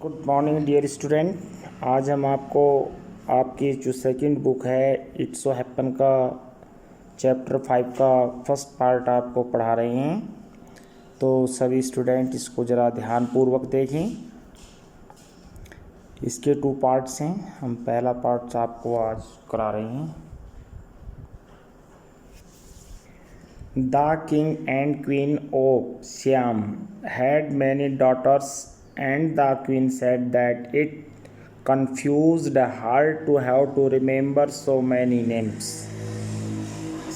Good morning dear student. आज हम आपको आपकी जो सेकंड बुक है इट्स सो हैपन का चैप्टर 5 का फर्स्ट पार्ट आपको पढ़ा रहे हैं। तो सभी स्टूडेंट इसको ज़रा ध्यानपूर्वक देखें। इसके 2 पार्ट्स हैं, हम पहला पार्ट आपको आज करा रहे हैं। The king and queen of Siam had many daughters and the queen said that it confused her to have to remember so many names।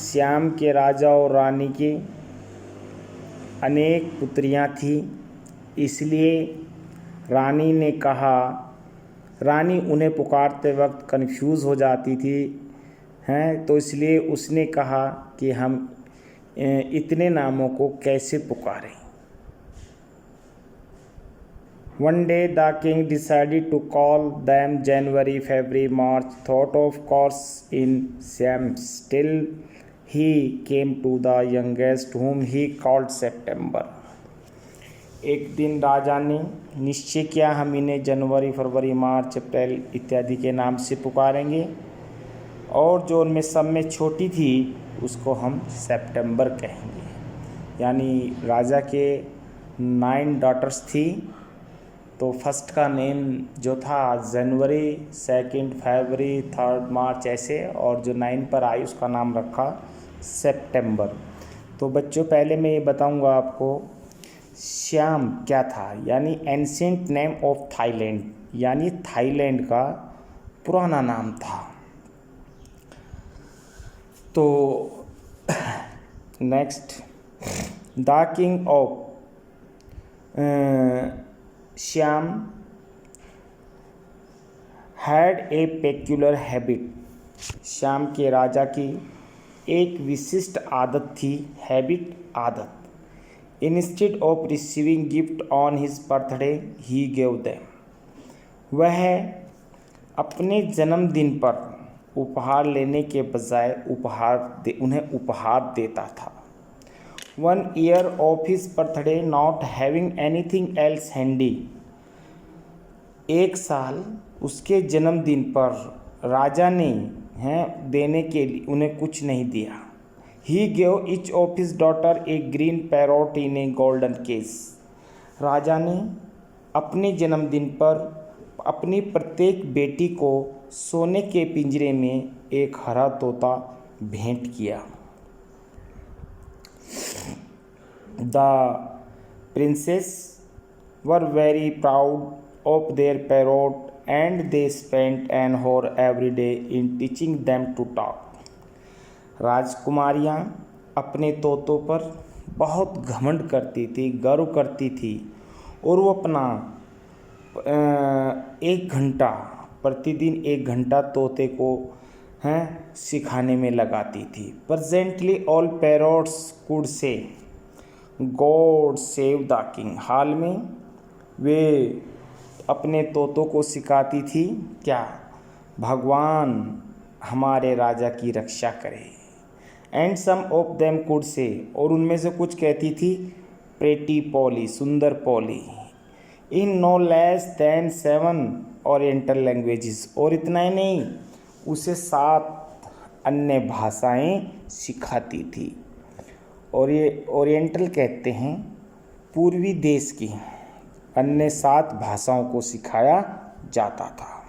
Shyam के राजा और रानी की अनेक पुत्रियां थीं, इसलिए रानी ने कहा, रानी उन्हें पुकारते वक्त कंफ्यूज हो जाती थी हैं, तो इसलिए उसने कहा कि हम इतने नामों को कैसे पुकारें। One day the king decided to call them January, February, March, thought of course in Siam. Still he came to the youngest whom he called September। एक दिन राजा ने निश्चय किया हम इन्हें जनवरी, फरवरी, मार्च, अप्रैल इत्यादि के नाम से पुकारेंगे, और जो उनमें सब में छोटी थी उसको हम सितंबर कहेंगे। यानी राजा के 9 डॉटर्स थी, तो फर्स्ट का नेम जो था जनवरी, सेकंड फरवरी, थर्ड मार्च ऐसे, और जो 9 पर आई उसका नाम रखा सितंबर। तो बच्चों पहले मैं ये बताऊंगा आपको श्याम क्या था। यानी एंशिएंट नेम ऑफ थाईलैंड, यानी थाईलैंड का पुराना नाम था। तो next, the king of Siam had a peculiar habit. Shyam के राजा की एक विशिष्ट आदत थी, हैबिट आदत। Instead of receiving gift on his birthday he gave them. वह अपने जन्मदिन पर उपहार लेने के बजाय उन्हें उपहार देता था। One year of his birthday not having anything else handy। एक साल उसके जन्मदिन पर राजा ने देने के लिए उन्हें कुछ नहीं दिया। He gave each of his daughter a green parrot in a golden case। राजा ने अपने जन्मदिन पर अपनी प्रत्येक बेटी को सोने के पिंजरे में एक हरा तोता भेंट किया। The princes were very proud of their parrot and they spent an hour every day in teaching them to talk। राजकुमारियाँ अपने तोतों पर बहुत घमंड करती थी, गर्व करती थी, और वो अपना 1 घंटा प्रतिदिन 1 घंटा तोते को सिखाने में लगाती थी। Presently all parrots could say God save the king. हाल में वे अपने तोतों को सिखाती थी क्या, भगवान हमारे राजा की रक्षा करे। And some of them could say, और उनमें से कुछ कहती थी प्रेटी पॉली, सुंदर Polly. In no less than 7 oriental languages, और इतना ही नहीं, उसे 7 अन्य भाषाएं सिखाती थी। और ये ओरिएंटल कहते हैं पूर्वी देश की अन्य 7 भाषाओं को सिखाया जाता था।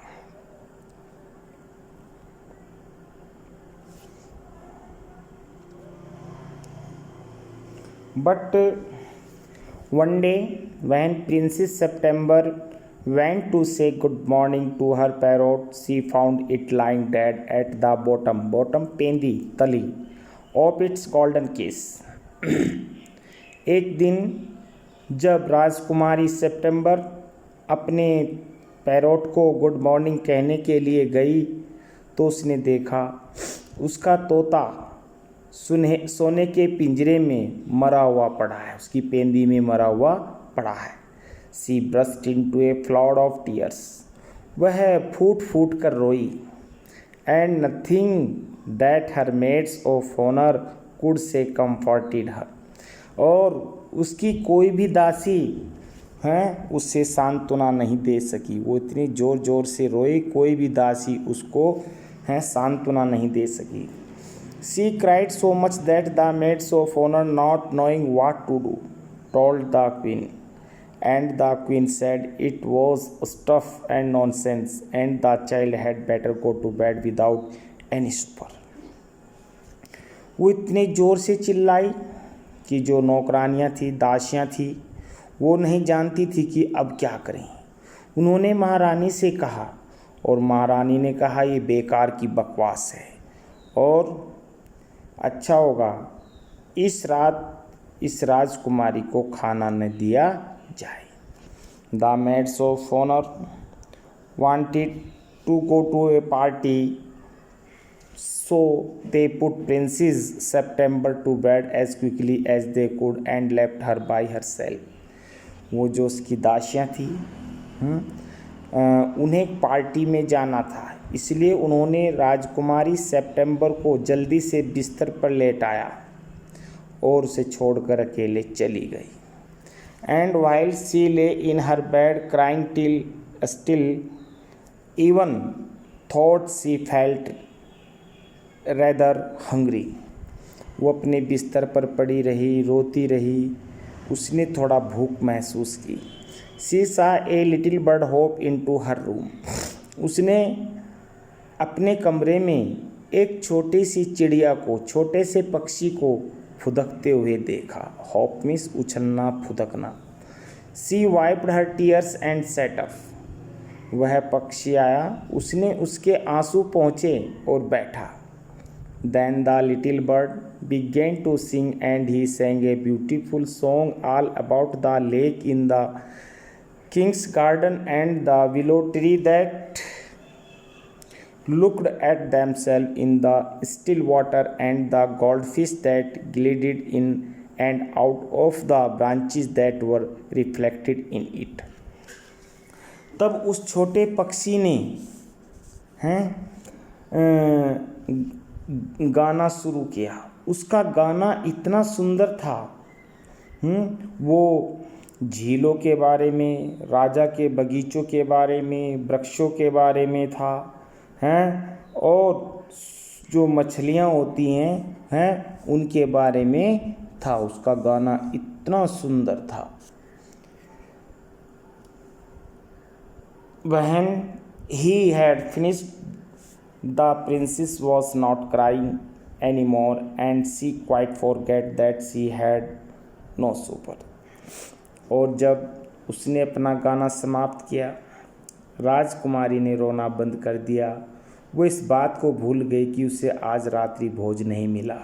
But one day when princess September went to say good morning to her parrot, she found it lying dead at the bottom पेंदी तली of its golden case। एक दिन जब राजकुमारी सितंबर अपने पैरोट को गुड मॉर्निंग कहने के लिए गई, तो उसने देखा उसका तोता सोने के पिंजरे में मरा हुआ पड़ा है, उसकी पेंदी में मरा हुआ पड़ा है। She burst into a flood of tears। वह फूट फूट कर रोई। And nothing that her maids of honor could say comforted her। और उसकी कोई भी दासी हैं उससे सांत्वना नहीं दे सकी। वो इतनी ज़ोर ज़ोर से रोई, कोई भी दासी उसको हैं सांत्वना नहीं दे सकी। She cried so much that the maids of honour not knowing what to do told the queen, and the queen said it was stuff and nonsense and the child had better go to bed without any supper। वो इतने ज़ोर से चिल्लाई कि जो नौकरानियाँ थी, दासियाँ थी, वो नहीं जानती थी कि अब क्या करें। उन्होंने महारानी से कहा और महारानी ने कहा ये बेकार की बकवास है और अच्छा होगा इस रात इस राजकुमारी को खाना न दिया जाए। The maids of honor wanted to go to a party, so they put Princess September to bed as quickly as they could and left her by herself। वो जो उसकी दासियाँ थी उन्हें एक पार्टी में जाना था, इसलिए उन्होंने राजकुमारी सितंबर को जल्दी से बिस्तर पर लेटाया और उसे छोड़कर अकेले चली गई। And while she lay in her bed crying till still even thought she felt rather hungry। वो अपने बिस्तर पर पड़ी रही, रोती रही, उसने थोड़ा भूख महसूस की। She saw a little bird hop into her room। उसने अपने कमरे में एक छोटी सी चिड़िया को, छोटे से पक्षी को फुदकते हुए देखा। हॉप मीन्स उछलना, फुदकना। She wiped her tears and set up. वह पक्षी आया, उसने उसके आंसू पहुँचे और बैठा। Then the little bird began to sing and he sang a beautiful song all about the lake in the king's garden and the willow tree that looked at themselves in the still water and the goldfish that glided in and out of the branches that were reflected in it। तब उस छोटे पक्षी ने गाना शुरू किया। उसका गाना इतना सुंदर था। वो झीलों के बारे में, राजा के बगीचों के बारे में, वृक्षों के बारे में था हैं, और जो मछलियाँ होती हैं उनके बारे में था। उसका गाना इतना सुंदर था। When he had finished, the princess was not crying anymore and she quite forgot that she had no supper। और जब उसने अपना गाना समाप्त किया, राजकुमारी ने रोना बंद कर दिया। वो इस बात को भूल गई कि उसे आज रात्रि भोज नहीं मिला।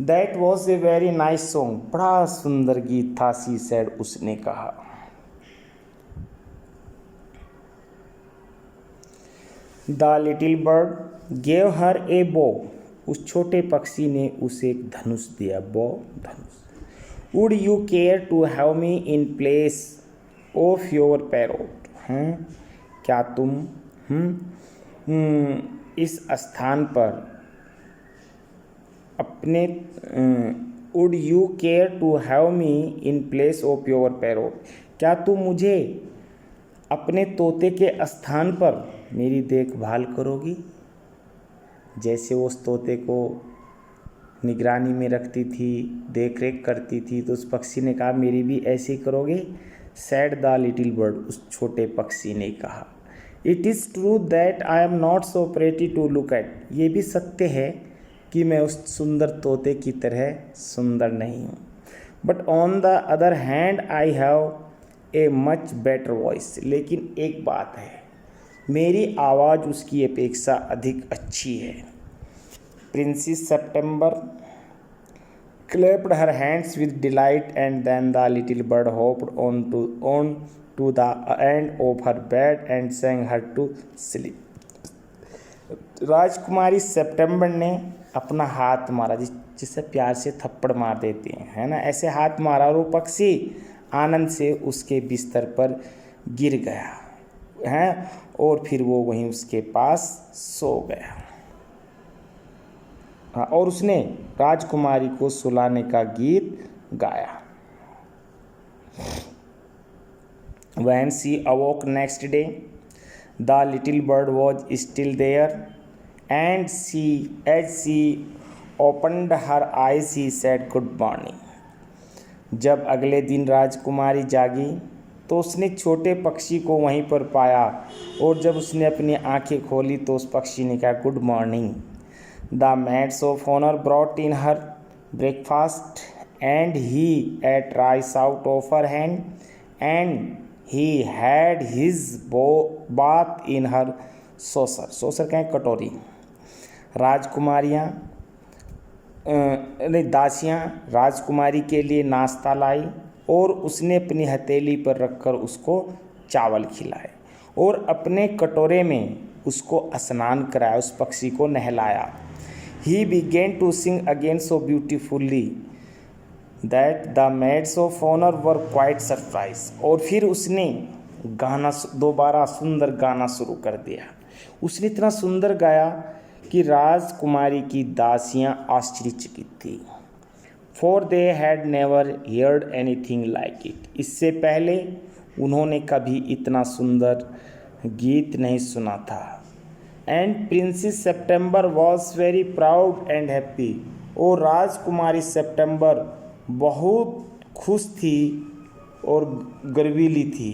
That was a very nice song. बड़ा सुंदर गीत था, सी सेड, उसने कहा। The little bird gave her a bow. उस छोटे पक्षी ने उसे एक धनुष दिया। बो, धनुष। Would you care to have me in place of your parrot. क्या तुम इस स्थान पर अपने would you care to have me in place of your parrot. क्या तुम मुझे अपने तोते के स्थान पर मेरी देखभाल करोगी। जैसे वो उस तोते को निगरानी में रखती थी, देख रेख करती थी, तो उस पक्षी ने कहा मेरी भी ऐसे ही करोगे। सैड द लिटिल बर्ड, उस छोटे पक्षी ने कहा। It is true that I am not so pretty to look at. ये भी सत्य है कि मैं उस सुंदर तोते की तरह सुंदर नहीं हूँ। But on the other hand I have a much better voice. लेकिन एक बात है, मेरी आवाज़ उसकी अपेक्षा अधिक अच्छी है। Princess September clapped her hands with delight and then the little bird hopped on to the end of her bed and sang her to sleep। राजकुमारी सितंबर ने अपना हाथ मारा, जिससे प्यार से थप्पड़ मार देते हैं, है ना, ऐसे हाथ मारा और वो पक्षी आनंद से उसके बिस्तर पर गिर गया है और फिर वो वहीं उसके पास सो गया। हाँ, और उसने राजकुमारी को सुलाने का गीत गाया। When she awoke next day, the little bird was still there, and as she opened her eyes, he said, "Good morning." जब अगले दिन राजकुमारी जागी तो उसने छोटे पक्षी को वहीं पर पाया, और जब उसने अपनी आंखें खोली तो उस पक्षी ने कहा, "good morning." The maids of honor brought in her breakfast, and he ate rice out of her hand, and he had his bath in her saucer. saucer कहें कटोरी। राजकुमारियाँ दासियाँ राजकुमारी के लिए नाश्ता लाई, और उसने अपनी हथेली पर रखकर उसको चावल खिलाए, और अपने कटोरे में उसको स्नान कराया, उस पक्षी को नहलाया। He began to sing again so beautifully that the maids of honor were quite surprised. और फिर उसने गाना दोबारा सुंदर गाना शुरू कर दिया। उसने इतना सुंदर गाया कि राजकुमारी की दासियां आश्चर्यचकित थी। For they had never heard anything like it. इससे पहले उन्होंने कभी इतना सुंदर गीत नहीं सुना था। And Princess September was very proud and happy. और राजकुमारी सितंबर बहुत खुश थी और गर्वीली थी,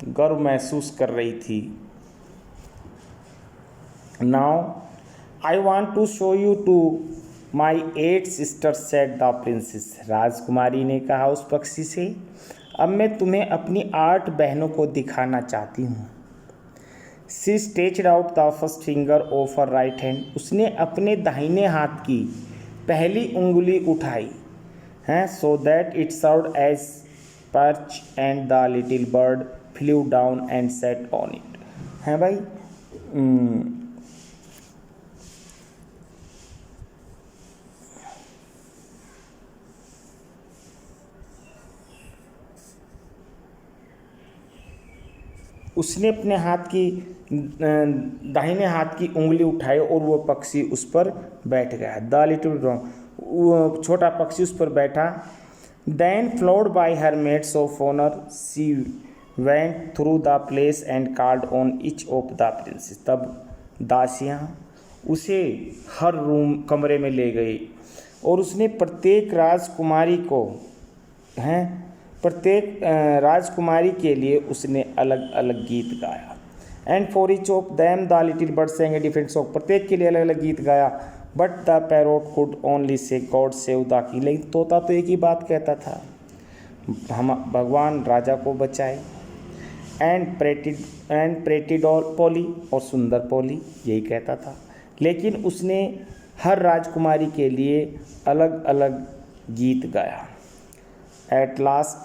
गर्व महसूस कर रही थी। Now I want to show you to my 8 sisters, said the princess. राजकुमारी ने कहा उस पक्षी से, अब मैं तुम्हें अपनी 8 बहनों को दिखाना चाहती हूँ। She stretched out the first finger of her right hand. उसने अपने दाहिने हाथ की पहली उंगली उठाई हैं, so that it served as perch, and the little bird flew down and sat on it. हैं भाई, उसने अपने हाथ की दाहिने हाथ की उंगली उठाई और वो पक्षी उस पर बैठ गया। द लिटिल वो छोटा पक्षी उस पर बैठा। Then followed by her maids of honour she went through the place and called on each of the princesses. तब दासियाँ उसे हर कमरे में ले गई, और उसने प्रत्येक राजकुमारी के लिए उसने अलग अलग गीत गाया। And for each of them the little bird sang a different song। प्रत्येक के लिए अलग अलग गीत गाया। But the parrot could only say God save the king. लेकिन तोता तो एक ही बात कहता था, हम भगवान राजा को बचाए। एंड प्रेटी पोली, और सुंदर पोली, यही कहता था। लेकिन उसने हर राजकुमारी के लिए अलग अलग गीत गाया। At last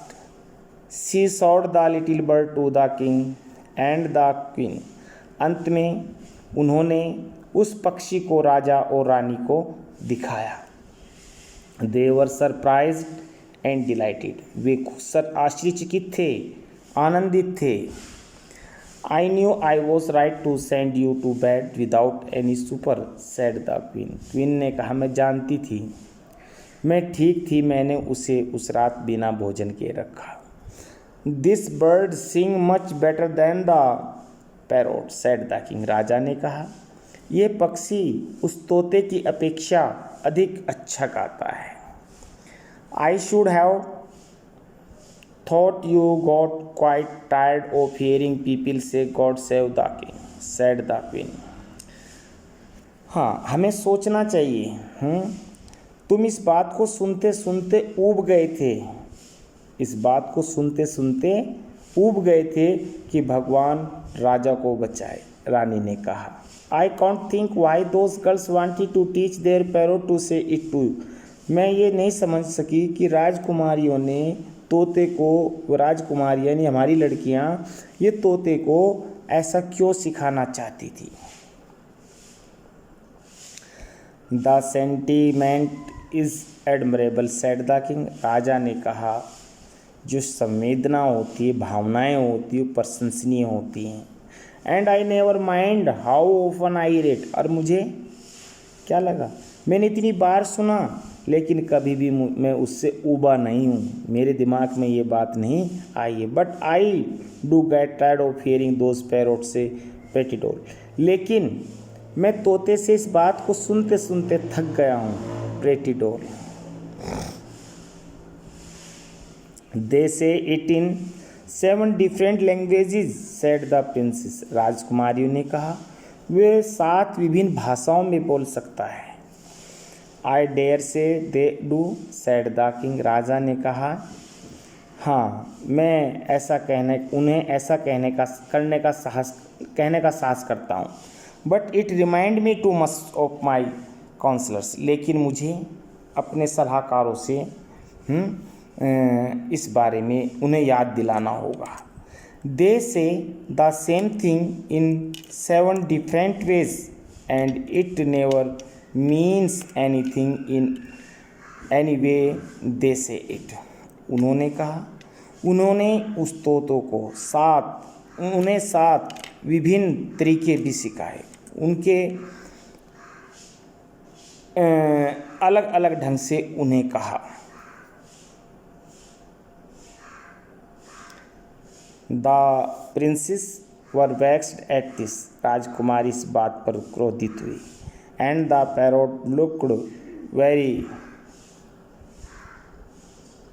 she showed the little bird to the king and the queen. अंत में उन्होंने उस पक्षी को राजा और रानी को दिखाया। They were surprised and delighted. वे आश्चर्यचकित थे, आनंदित थे। I knew I was right to send you to bed without any supper, said the queen. Queen ने कहा, मैं जानती थी, मैं ठीक थी, मैंने उसे उस रात बिना भोजन के रखा। This bird sing much better than the parrot, said the king. राजा ने कहा, ये पक्षी उस तोते की अपेक्षा अधिक अच्छा गाता है। I should have thought you got quite tired of hearing people say God save the king, said the queen. हाँ, हमें सोचना चाहिए। तुम इस बात को सुनते सुनते ऊब गए थे, इस बात को सुनते सुनते ऊब गए थे कि भगवान राजा को बचाए। रानी ने कहा, I can't think why those girls wanted to teach their parrot to say it to you. मैं ये नहीं समझ सकी कि राजकुमारियों ने तोते को, राजकुमारी यानी हमारी लड़कियां, ये तोते को ऐसा क्यों सिखाना चाहती थी। The sentiment is admirable, said the king. राजा ने कहा, जो संवेदना होती है, भावनाएं होती है, प्रशंसनीय होती हैं। And I never mind how often I rate. और मुझे क्या लगा, मैंने इतनी बार सुना लेकिन कभी भी मैं उससे ऊबा नहीं हूँ, मेरे दिमाग में ये बात नहीं आई है। But I do get tired of hearing those parrot से पेटिडोर, लेकिन मैं तोते से इस बात को सुनते सुनते थक गया हूँ प्रेटिडोर। They say it in 7 different languages said the princess, राजकुमारियों ने कहा वे 7 विभिन्न भाषाओं में बोल सकता है। I dare say they do said the king, राजा ने कहा हाँ मैं ऐसा उन्हें ऐसा कहने का साहस करता हूँ। But it remind me too much of my counsellors, लेकिन मुझे अपने सलाहकारों से इस बारे में उन्हें याद दिलाना होगा। They say the same thing in 7 different ways and it never means anything in any way they say it, उन्होंने कहा। उन्होंने उस तोतों को 7 विभिन्न तरीके भी सिखाए, उनके अलग अलग ढंग से उन्हें कहा। The princesses were vexed at this, राजकुमारी इस बात पर क्रोधित हुई। And the parrot looked very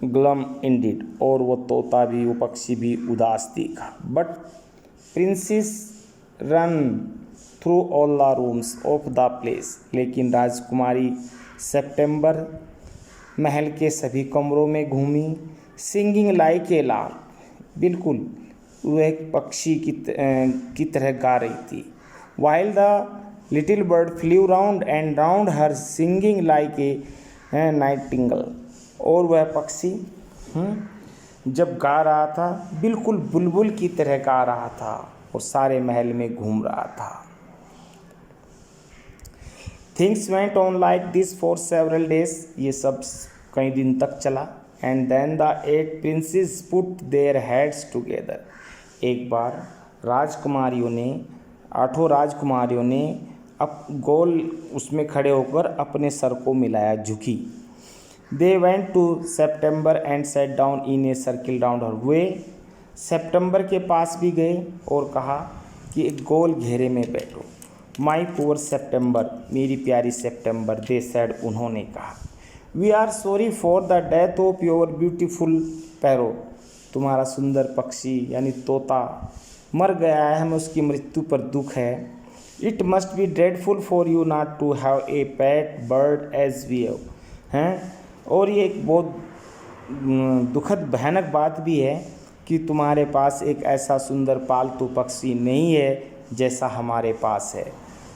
glum Indeed, और वो तोता भी, वो पक्षी भी उदास दिखा। But princess run through all the rooms of the place, लेकिन राजकुमारी सितंबर महल के सभी कमरों में घूमी। सिंगिंग लाइक ए लार्क, बिल्कुल वह एक पक्षी की तरह गा रही थी। While the little bird flu round and round her singing like a Nightingale, और वह पक्षी जब गा रहा था बिल्कुल बुलबुल की तरह गा रहा था और सारे महल में घूम रहा था। Things went on like this for several days, ये सब कई दिन तक चला। And then the 8 princesses put their heads together, एक बार राजकुमारियों ने 8 राजकुमारियों ने अब गोल उसमें खड़े होकर अपने सर को मिलाया, झुकी। They went to September and set down in a circle round her, वे सितंबर के पास भी गए और कहा कि एक गोल घेरे में बैठो। माई पुअर सितंबर, मेरी प्यारी सितंबर, दे सेड, उन्होंने कहा। We are sorry for the death of your beautiful parrot, तुम्हारा सुंदर पक्षी यानी तोता मर गया है, हमें उसकी मृत्यु पर दुख है। It must be dreadful for you not to have a pet bird as we have, हैं, और ये एक बहुत दुखद भयानक बात भी है कि तुम्हारे पास एक ऐसा सुंदर पालतू पक्षी नहीं है जैसा हमारे पास है।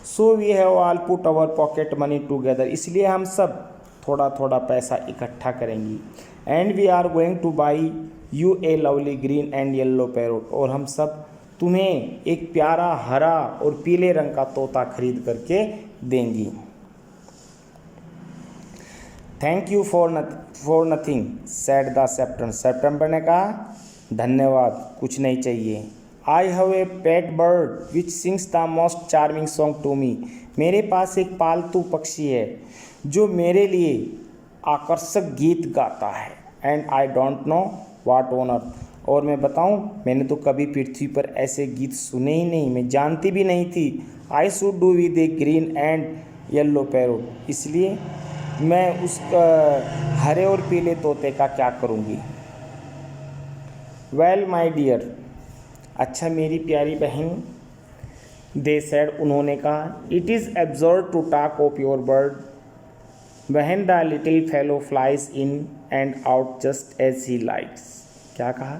So we have all put our pocket money together, इसलिए हम सब थोड़ा थोड़ा पैसा इकट्ठा करेंगी। And we are going to buy you a lovely green and yellow parrot, और हम सब तुम्हें एक प्यारा हरा और पीले रंग का तोता खरीद करके देंगी। Thank you for nothing said the सितंबर ने कहा धन्यवाद, कुछ नहीं चाहिए। I have a pet bird which sings the most charming song to me, मेरे पास एक पालतू पक्षी है जो मेरे लिए आकर्षक गीत गाता है। And I don't know what on earth, और मैं बताऊं मैंने तो कभी पृथ्वी पर ऐसे गीत सुने ही नहीं, मैं जानती भी नहीं थी। I should do with A green and yellow parrot, इसलिए मैं उसका हरे और पीले तोते का क्या करूँगी। वेल माई डियर, अच्छा मेरी प्यारी बहन, दे सेड, उन्होंने कहा। It is absurd to talk of your bird when the little fellow flies in and out just as he likes, क्या कहा,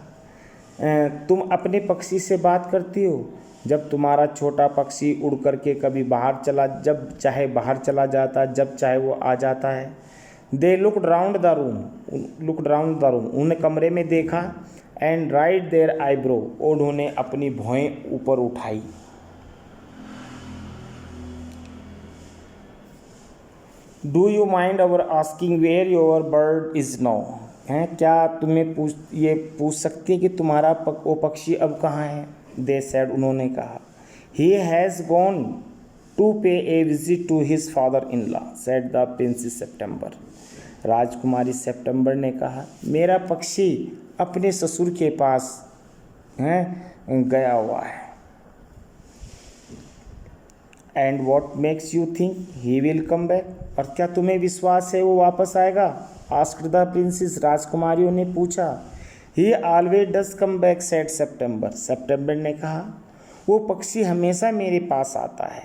तुम अपने पक्षी से बात करती हो जब तुम्हारा छोटा पक्षी उड़ करके कभी बाहर जब चाहे बाहर चला जाता, जब चाहे वो आ जाता है। दे लुकड राउंड द रूम, उन्होंने कमरे में देखा। एंड राइट देयर आईब्रो, उन्होंने अपनी भौहें ऊपर उठाई। Do you mind our asking where your bird is now, हैं, क्या तुम्हें पूछ सकती है कि तुम्हारा वो पक्षी अब कहाँ है। दे सेड, उन्होंने कहा। He has gone to pay a visit to his father in law, said the princess September, राजकुमारी सितंबर ने कहा, मेरा पक्षी अपने ससुर के पास गया हुआ है। And what makes you think he will come back, और क्या तुम्हें विश्वास है वो वापस आएगा? आस्क्ड द प्रिंसेस, राजकुमारियों ने पूछा। He always does come back said September, सितंबर ने कहा, वो पक्षी हमेशा मेरे पास आता है।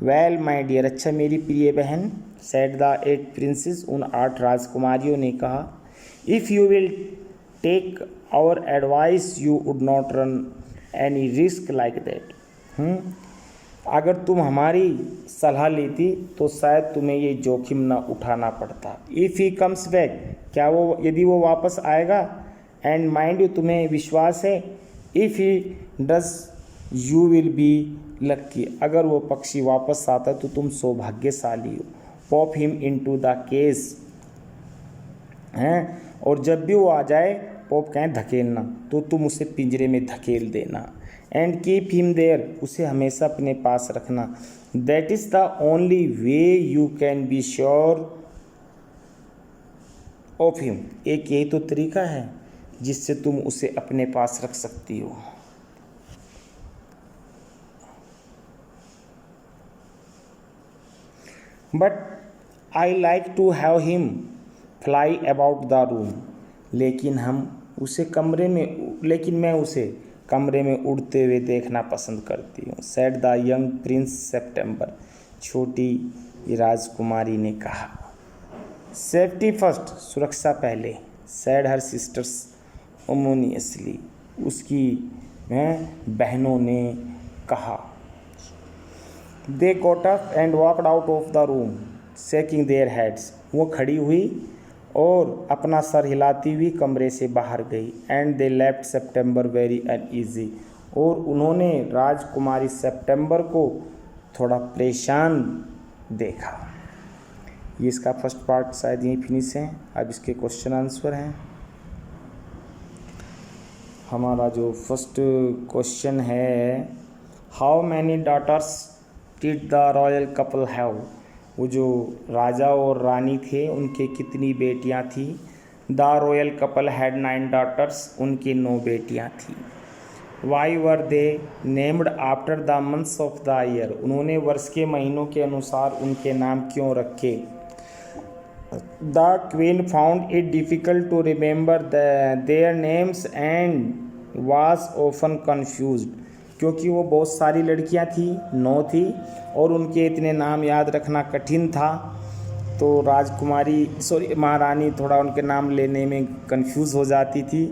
वेल माई डियर, अच्छा मेरी प्रिय बहन, सेड द 8 प्रिंसेस, उन 8 राजकुमारियों ने कहा, if you will take our advice you would not run any risk like that. अगर तुम हमारी सलाह लेती तो शायद तुम्हें ये जोखिम ना उठाना पड़ता। इफ़ ही कम्स बैक, क्या वो यदि वो वापस आएगा, एंड माइंड यू, तुम्हें विश्वास है, if he does you will be lucky, अगर वो पक्षी वापस आता तो तुम सौभाग्यशाली हो। Pop him into the case, हैं, और जब भी वो आ जाए, पॉप कहें धकेलना, तो तुम उसे पिंजरे में धकेल देना। एंड कीप हिम देयर, उसे हमेशा अपने पास रखना। That is the only way you can be sure of him, एक यही तो तरीका है जिससे तुम उसे अपने पास रख सकती हो। But I like to have him fly about the room, लेकिन मैं उसे कमरे में उड़ते हुए देखना पसंद करती हूँ। सेड द यंग प्रिंस सितंबर, छोटी राजकुमारी ने कहा। सेफ्टी फर्स्ट, सुरक्षा पहले, सेड हर सिस्टर्स ओमोनियसली, उसकी बहनों ने कहा। They got up and walked out of the room shaking their heads, वो खड़ी हुई और अपना सर हिलाती हुई कमरे से बाहर गई। And they left September very uneasy, और उन्होंने राजकुमारी सितंबर को थोड़ा परेशान देखा। ये इसका फर्स्ट पार्ट शायद यहीं फिनिश है। अब इसके क्वेश्चन आंसर हैं। हमारा जो फर्स्ट क्वेश्चन है, how many daughters did the royal couple have, वो जो राजा और रानी थे उनके कितनी बेटियां थी? The royal couple had 9 daughters, उनकी 9 बेटियां थी। Why were they named after the months of the year, उन्होंने वर्ष के महीनों के अनुसार उनके नाम क्यों रखे? The queen found it difficult to remember their names and was often confused, क्योंकि वो बहुत सारी लड़कियां थी, 9 थी, और उनके इतने नाम याद रखना कठिन था, तो महारानी थोड़ा उनके नाम लेने में कंफ्यूज हो जाती थी।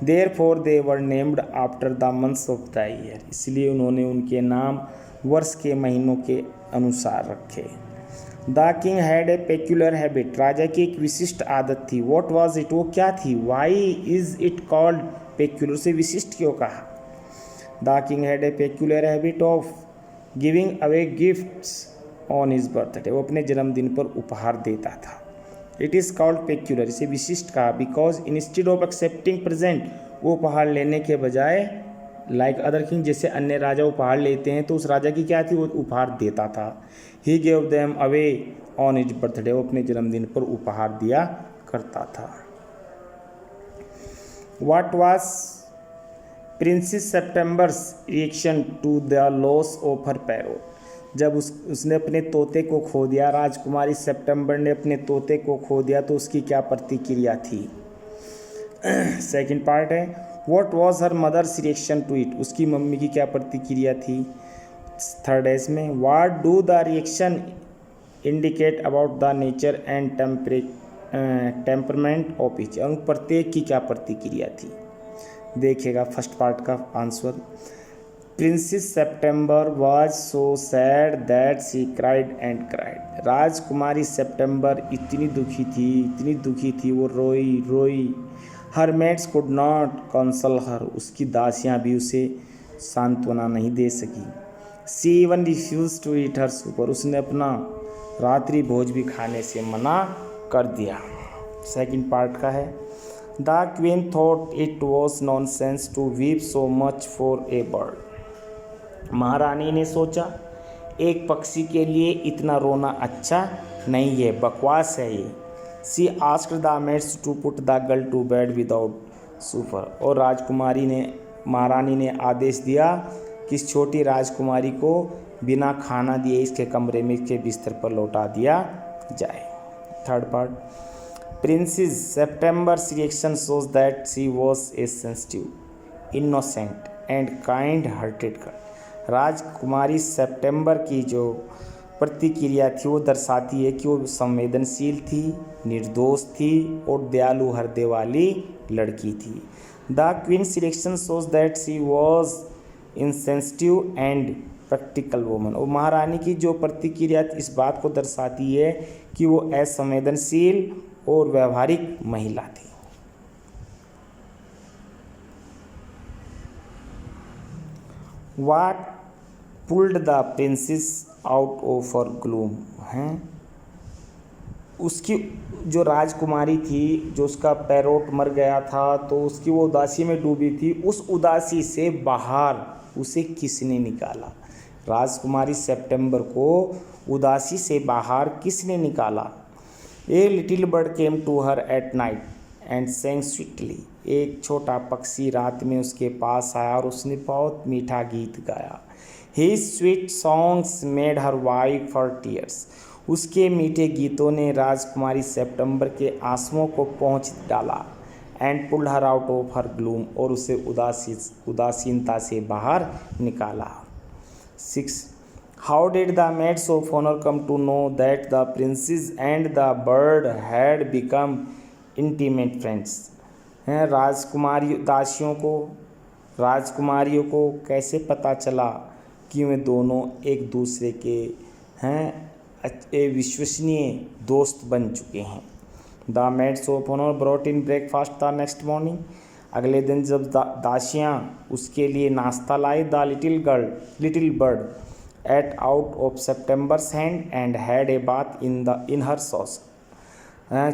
Therefore they were named after the months of the year, इसलिए उन्होंने उनके नाम वर्ष के महीनों के अनुसार रखे। The king had a peculiar habit, राजा की एक विशिष्ट आदत थी। व्हाट वाज इट, वो क्या थी? Why is it called peculiar, से विशिष्ट क्यों कहा? The king had a peculiar habit of giving away gifts on his birthday, वो अपने जन्मदिन पर उपहार देता था। इट इज़ कॉल्ड पेक्यूलर, इसे विशिष्ट कहा, because instead of accepting present, वो उपहार लेने के बजाय लाइक अदर किंग, जैसे अन्य राजा उपहार लेते हैं तो उस राजा की क्या थी, वो उपहार देता था। He gave them away on his birthday, वो अपने जन्मदिन पर उपहार दिया करता था। What was princess September's reaction to the loss of her parrot, जब उसने अपने तोते को खो दिया, राजकुमारी सितंबर ने अपने तोते को खो दिया, तो उसकी क्या प्रतिक्रिया थी? सेकंड पार्ट है, what was her mother's reaction to it, उसकी मम्मी की क्या प्रतिक्रिया थी? थर्ड है इसमें, what do the reaction indicate about the nature and temperament of each, उन प्रत्येक की क्या प्रतिक्रिया थी? देखिएगा फर्स्ट पार्ट का answer. Princess September was so sad that she cried and cried, राजकुमारी सितंबर इतनी दुखी थी, वो रोई। Her maids could not console her, उसकी दासियां भी उसे सांत्वना नहीं दे सकी। She even refuse to eat her supper, उसने अपना रात्रि भोज भी खाने से मना कर दिया। सेकंड पार्ट का है, the queen thought it was nonsense to weep so much for a bird, महारानी ने सोचा एक पक्षी के लिए इतना रोना अच्छा नहीं है, बकवास है ये। She asked the maids to put the girl to bed without supper, और राजकुमारी ने महारानी ने आदेश दिया कि इस छोटी राजकुमारी को बिना खाना दिए इसके कमरे में इसके बिस्तर पर लौटा दिया जाए। Third part, princess September's reaction shows that she was a sensitive, innocent and kind hearted girl. राजकुमारी सेप्टेम्बर की जो प्रतिक्रिया थी वो दर्शाती है कि वो संवेदनशील थी, निर्दोष थी और दयालु हृदय वाली लड़की थी। The queen's reaction shows that she was insensitive and practical woman, और महारानी की जो प्रतिक्रिया इस बात को दर्शाती है कि वो असंवेदनशील और व्यवहारिक महिला थी। What pulled the princess out of her gloom, हैं उसकी जो राजकुमारी थी, जो उसका पैरोट मर गया था तो उसकी वो उदासी में डूबी थी, उस उदासी से बाहर उसे किसने निकाला? राजकुमारी सेप्टेम्बर को उदासी से बाहर किसने निकाला? A little bird came to her at night and sang sweetly, एक छोटा पक्षी रात में उसके पास आया और उसने बहुत मीठा गीत गाया। His sweet songs made her wipe her tears, उसके मीठे गीतों ने राजकुमारी सेप्टेम्बर के आंसुओं को पोंछ डाला। And pulled her out of her gloom, और उसे उदासीनता से बाहर निकाला। 6. How did the maids of honour come to know that the princess and the bird had become intimate friends, हैं राजकुमारियों को कैसे पता चला कि वे दोनों एक दूसरे के हैं विश्वसनीय दोस्त बन चुके हैं। The maids of honour brought in breakfast the next morning, अगले दिन जब दासियाँ उसके लिए नाश्ता लाई। The little bird ate out of September's hand and had a bath in her saucer,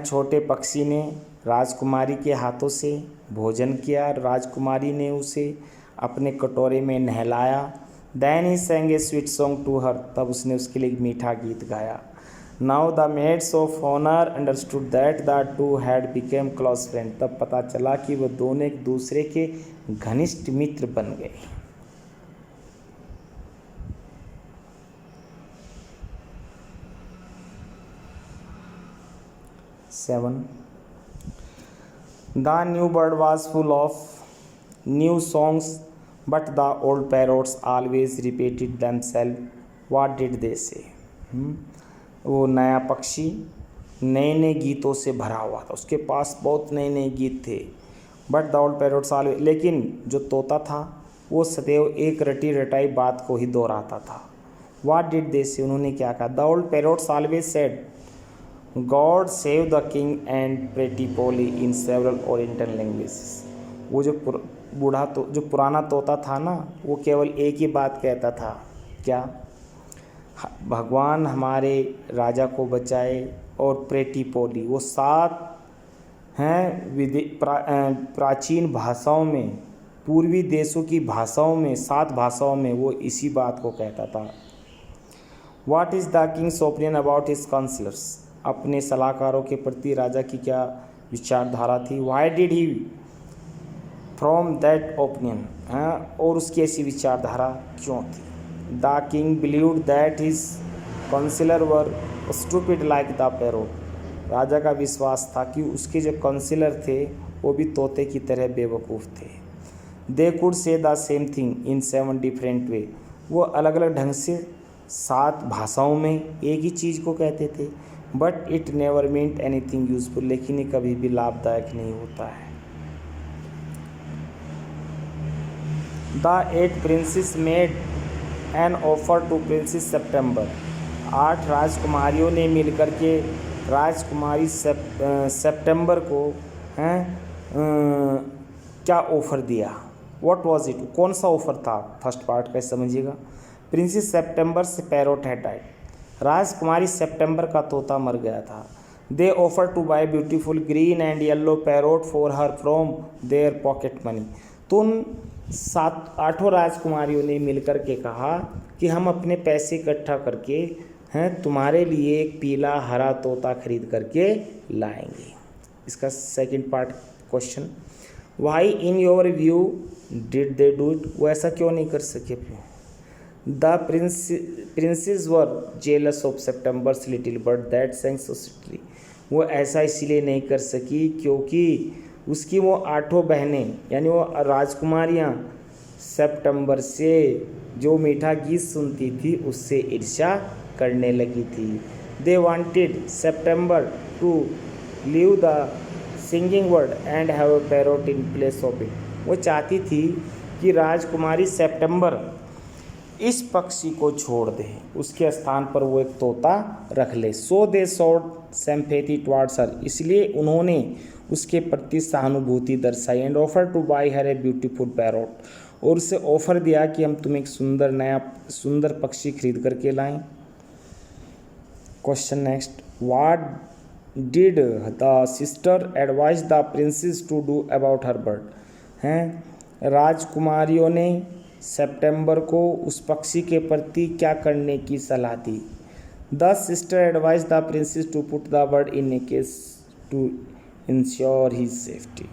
छोटे पक्षी ने राजकुमारी के हाथों से भोजन किया, राजकुमारी ने उसे अपने कटोरे में नहलाया। Then he sang a sweet song to her, तब उसने उसके लिए एक मीठा गीत गाया। Now the maids of honour understood that the two had became close friend, तब पता चला कि वह दोनों एक दूसरे के घनिष्ठ मित्र बन गए। Seven, the new bird was full of new songs but the old parrots always repeated themselves, what did they say. वो नया पक्षी नए नए गीतों से भरा हुआ था, उसके पास बहुत नए नए गीत थे। But the old parrots always, लेकिन जो तोता था वो सदैव एक रटी रटाई बात को ही दोहराता था। व्हाट डिड दे से, उन्होंने क्या कहा? The old parrots always said God save the king and pretty Polly in several oriental languages. वो जो जो पुराना तोता था ना, वो केवल एक ही बात कहता था, क्या? भगवान हमारे राजा को बचाए। और प्रेटी पोली, वो 7 हैं प्राचीन भाषाओं में, पूर्वी देशों की भाषाओं में, 7 भाषाओं में वो इसी बात को कहता था। What is the king's opinion about his counsellors, अपने सलाहकारों के प्रति राजा की क्या विचारधारा थी। Why did he form that opinion, और उसकी ऐसी विचारधारा क्यों थी। The king believed that his counsellor were stupid like the parrot, राजा का विश्वास था कि उसके जो काउंसिलर थे वो भी तोते की तरह बेवकूफ़ थे। They could say the same thing in 7 different way, वो अलग अलग ढंग से 7 भाषाओं में एक ही चीज़ को कहते थे। But it never meant anything useful, लेकिन ये कभी भी लाभदायक नहीं होता है। The 8 princess made an offer to princess September, 8 राजकुमारियों ने मिलकर के राजकुमारी सेप्टेम्बर को क्या ऑफ़र दिया। व्हाट वाज इट, कौन सा ऑफ़र था? फर्स्ट पार्ट का समझिएगा। प्रिंसेस सेप्टेम्बर से पैरोट हैड डाइड, राजकुमारी सेप्टेम्बर का तोता मर गया था। They offer to buy beautiful green and yellow parrot for her from their pocket money, तो उन 8 राजकुमारियों ने मिलकर के कहा कि हम अपने पैसे इकट्ठा करके हैं, तुम्हारे लिए एक पीला हरा तोता खरीद करके लाएंगे। इसका second part question, why in your view did they do it, वो ऐसा क्यों नहीं कर सके। The princesses were jealous of September's little bird that sang so sweetly, वो ऐसा इसलिए नहीं कर सकी क्योंकि उसकी वो 8 बहनें यानी वो राजकुमारियाँ सितंबर से जो मीठा गीत सुनती थी उससे ईर्ष्या करने लगी थी। They wanted September to leave the singing bird and have a parrot in place of it, वो चाहती थी कि राजकुमारी सितंबर इस पक्षी को छोड़ दे, उसके स्थान पर वो एक तोता रख ले। So they showed sympathy towards her, इसलिए उन्होंने उसके प्रति सहानुभूति दर्शाई। And offer to buy her a beautiful parrot, और उसे ऑफर दिया कि हम तुम्हें एक सुंदर पक्षी खरीद करके लाएं। Question next, what did the sister advise the princess to do about her bird, हैं राजकुमारियों ने सितंबर को उस पक्षी के प्रति क्या करने की सलाह दी। The sister advise the princess to put the bird in a case to ensure his safety,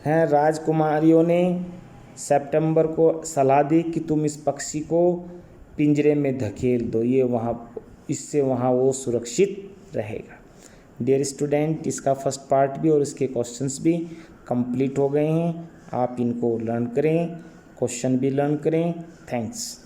हैं राजकुमारियों ने सितंबर को सलाह दी कि तुम इस पक्षी को पिंजरे में धकेल दो, ये इससे वहाँ वो सुरक्षित रहेगा। डियर स्टूडेंट, इसका फर्स्ट पार्ट भी और इसके क्वेश्चंस भी कंप्लीट हो गए हैं, आप इनको लर्न करें, क्वेश्चन भी लर्न करें। थैंक्स।